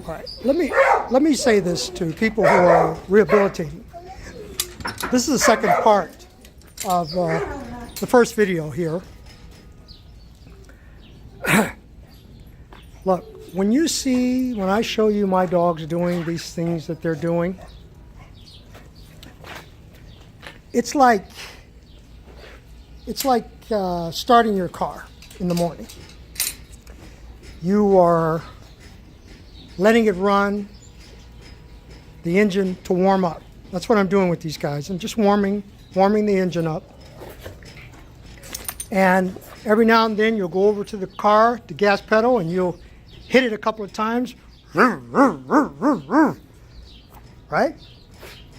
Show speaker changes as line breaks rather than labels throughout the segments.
All right, let me say this to people who are rehabilitating. This is the second part of the first video here. Look, when I show you my dogs doing these things that they're doing, it's like starting your car in the morning. You are letting it run, the engine to warm up. That's what I'm doing with these guys. I'm just warming the engine up. And every now and then you'll go over to the car, the gas pedal, and you'll hit it a couple of times. Right?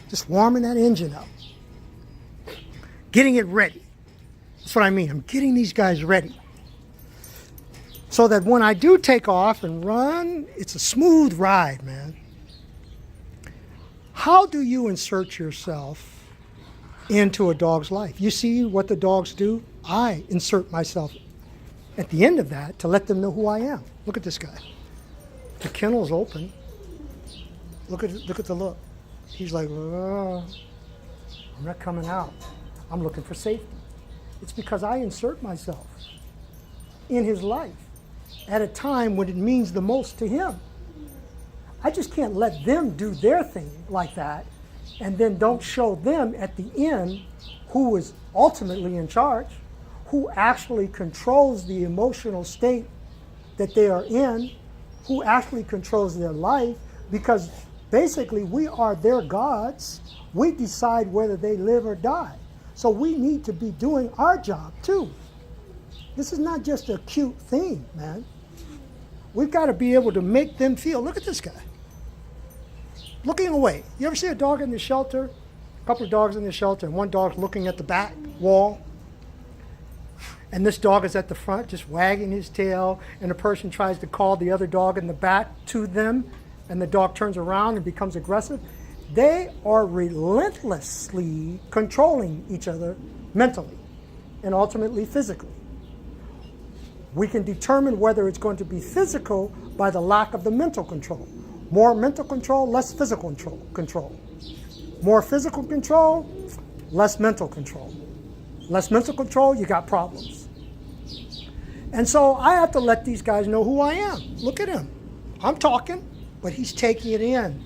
Just warming that engine up. Getting it ready. That's what I mean. I'm getting these guys ready. So that when I do take off and run, it's a smooth ride, man. How do you insert yourself into a dog's life? You see what the dogs do? I insert myself at the end of that to let them know who I am. Look at this guy. The kennel's open. Look at the look. He's like, oh, I'm not coming out. I'm looking for safety. It's because I insert myself in his life at a time when it means the most to him. I just can't let them do their thing like that and then don't show them at the end who is ultimately in charge, who actually controls the emotional state that they are in, who actually controls their life, because basically we are their gods. We decide whether they live or die. So we need to be doing our job too. This is not just a cute thing, man. We've got to be able to make them feel. Look at this guy. Looking away. You ever see a dog in the shelter? A couple of dogs in the shelter, and one dog's looking at the back wall. And this dog is at the front just wagging his tail, and the person tries to call the other dog in the back to them, and the dog turns around and becomes aggressive. They are relentlessly controlling each other mentally and ultimately physically. We can determine whether it's going to be physical by the lack of the mental control. More mental control, less physical control. More physical control, less mental control. Less mental control, you got problems. And so I have to let these guys know who I am. Look at him. I'm talking, but he's taking it in.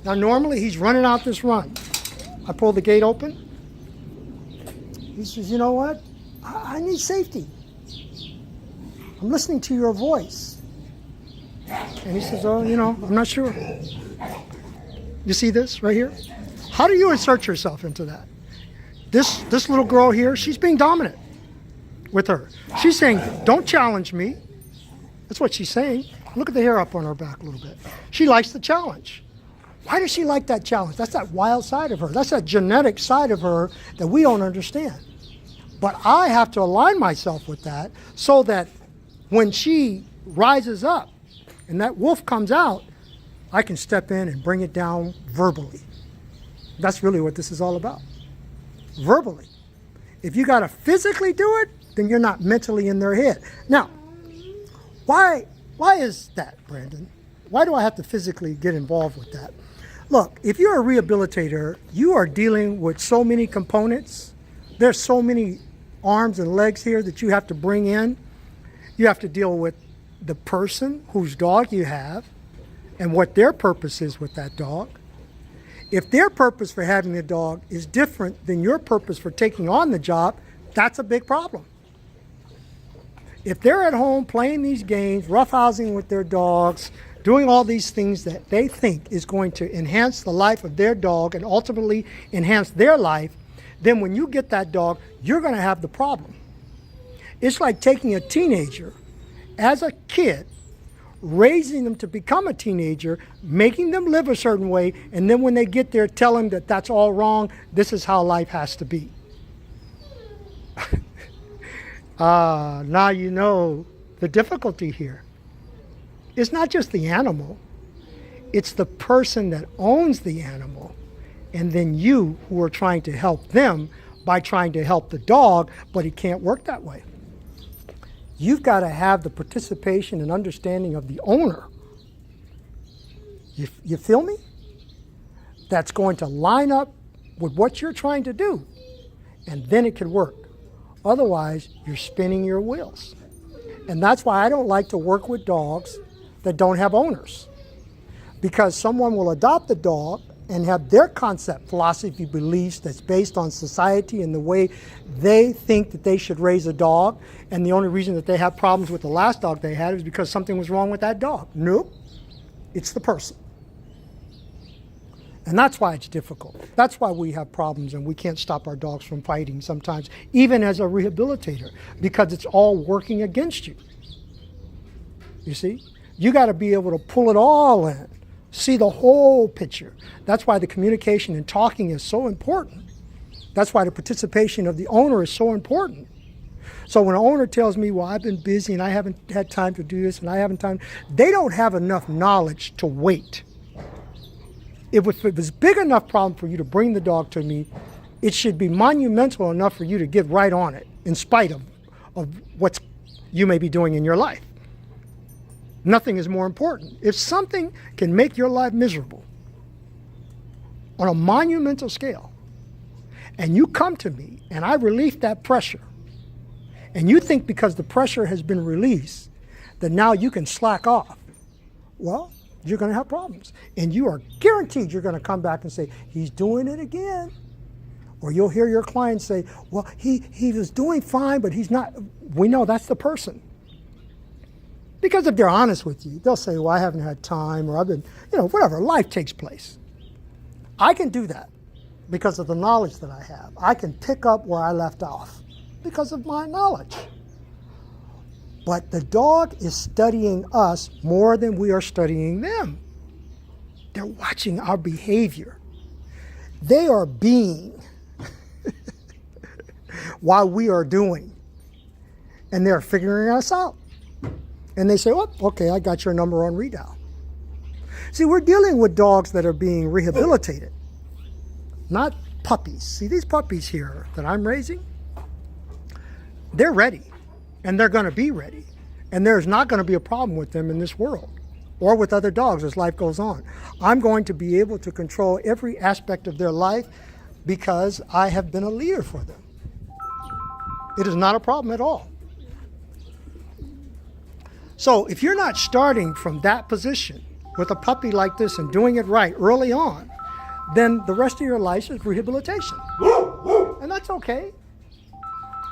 Now normally he's running out this run. I pull the gate open. He says, you know what? I need safety. I'm listening to your voice. And he says, oh, I'm not sure. You see this right here? How do you insert yourself into that? This little girl here, she's being dominant with her. She's saying, don't challenge me. That's what she's saying. Look at the hair up on her back a little bit. She likes the challenge. Why does she like that challenge? That's that wild side of her. That's that genetic side of her that we don't understand. But I have to align myself with that so that when she rises up and that wolf comes out, I can step in and bring it down verbally. That's really what this is all about. Verbally. If you got to physically do it, then you're not mentally in their head. Now, why is that, Brandon? Why do I have to physically get involved with that? Look, if you're a rehabilitator, you are dealing with so many components. There's so many arms and legs here that you have to bring in. You have to deal with the person whose dog you have and what their purpose is with that dog. If their purpose for having the dog is different than your purpose for taking on the job, that's a big problem. If they're at home playing these games, roughhousing with their dogs, doing all these things that they think is going to enhance the life of their dog and ultimately enhance their life, then when you get that dog, you're going to have the problem. It's like taking a teenager as a kid, raising them to become a teenager, making them live a certain way, and then when they get there, tell them that that's all wrong, this is how life has to be. Now you know the difficulty here. It's not just the animal, it's the person that owns the animal, and then you who are trying to help them by trying to help the dog, but it can't work that way. You've got to have the participation and understanding of the owner You feel me? That's going to line up with what you're trying to do, and then it could work. Otherwise, you're spinning your wheels. And that's why I don't like to work with dogs that don't have owners. Because someone will adopt the dog and have their concept, philosophy, beliefs that's based on society and the way they think that they should raise a dog. And the only reason that they have problems with the last dog they had is because something was wrong with that dog. Nope, it's the person. And that's why it's difficult. That's why we have problems and we can't stop our dogs from fighting sometimes, even as a rehabilitator, because it's all working against you. You see? You got to be able to pull it all in, see the whole picture. That's why the communication and talking is so important. That's why the participation of the owner is so important. So when an owner tells me, well, I've been busy and I haven't had time to do this and I haven't time, they don't have enough knowledge to wait. If it was big enough problem for you to bring the dog to me, it should be monumental enough for you to get right on it in spite of what you may be doing in your life. Nothing is more important. If something can make your life miserable on a monumental scale, and you come to me and I relieve that pressure, and you think because the pressure has been released that now you can slack off, well, you're going to have problems. And you are guaranteed you're going to come back and say, he's doing it again. Or you'll hear your client say, well, he was doing fine, but he's not. We know that's the person. Because if they're honest with you, they'll say, well, I haven't had time, or I've been, whatever, life takes place. I can do that because of the knowledge that I have. I can pick up where I left off because of my knowledge. But the dog is studying us more than we are studying them. They're watching our behavior. They are being while we are doing. And they're figuring us out. And they say, oh, okay, I got your number on redial. See, we're dealing with dogs that are being rehabilitated, not puppies. See, these puppies here that I'm raising, they're ready. And they're going to be ready. And there's not going to be a problem with them in this world or with other dogs as life goes on. I'm going to be able to control every aspect of their life because I have been a leader for them. It is not a problem at all. So if you're not starting from that position with a puppy like this and doing it right early on, then the rest of your life is rehabilitation. And that's okay.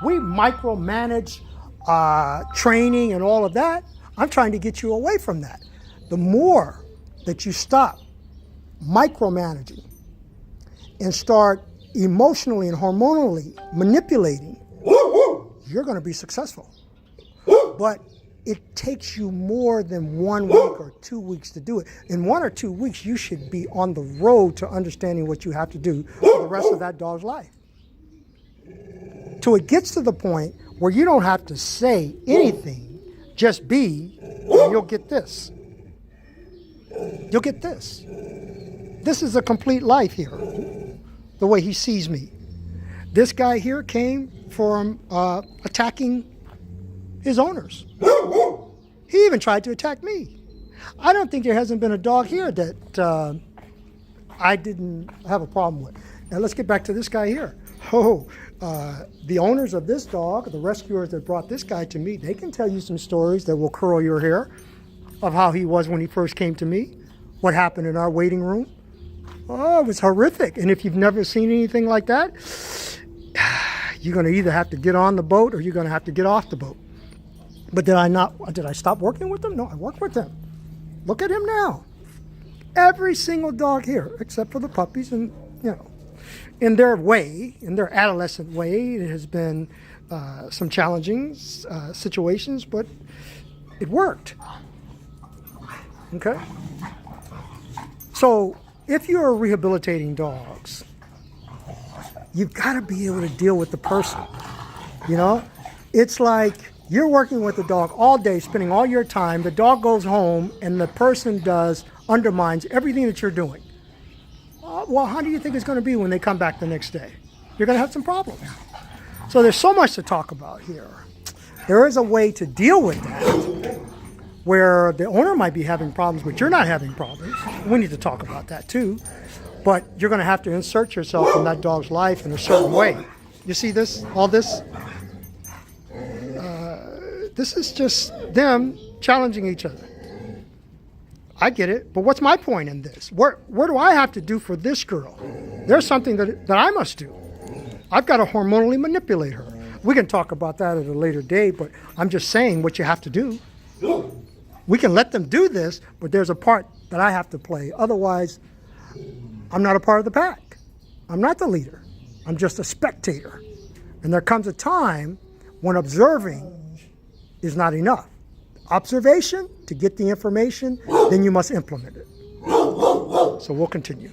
We micromanage training and all of that. I'm trying to get you away from that. The more that you stop micromanaging and start emotionally and hormonally manipulating, you're going to be successful. But it takes you more than 1 week or 2 weeks to do it. In 1 or 2 weeks, you should be on the road to understanding what you have to do for the rest of that dog's life. Till it gets to the point where you don't have to say anything, just be, and you'll get this. You'll get this. This is a complete life here, the way he sees me. This guy here came from attacking his owners. He even tried to attack me. I don't think there hasn't been a dog here that I didn't have a problem with. Now let's get back to this guy here. The owners of this dog, the rescuers that brought this guy to me, they can tell you some stories that will curl your hair of how he was when he first came to me, what happened in our waiting room. Oh, it was horrific. And if you've never seen anything like that, you're going to either have to get on the boat or you're going to have to get off the boat. But did I stop working with them? No, I work with them. Look at him now. Every single dog here, except for the puppies, and in their way, in their adolescent way, it has been some challenging situations, but it worked. Okay? So if you're rehabilitating dogs, you've got to be able to deal with the person. It's like you're working with the dog all day, spending all your time. The dog goes home, and the person undermines everything that you're doing. Well, how do you think it's going to be when they come back the next day? You're going to have some problems. So there's so much to talk about here. There is a way to deal with that, where the owner might be having problems, but you're not having problems. We need to talk about that too. But you're going to have to insert yourself in that dog's life in a certain way. You see this? All this? This is just them challenging each other. I get it, but what's my point in this? What do I have to do for this girl? There's something that I must do. I've got to hormonally manipulate her. We can talk about that at a later date, but I'm just saying what you have to do. We can let them do this, but there's a part that I have to play. Otherwise, I'm not a part of the pack. I'm not the leader. I'm just a spectator. And there comes a time when observing is not enough. Observation to get the information, then you must implement it. So we'll continue.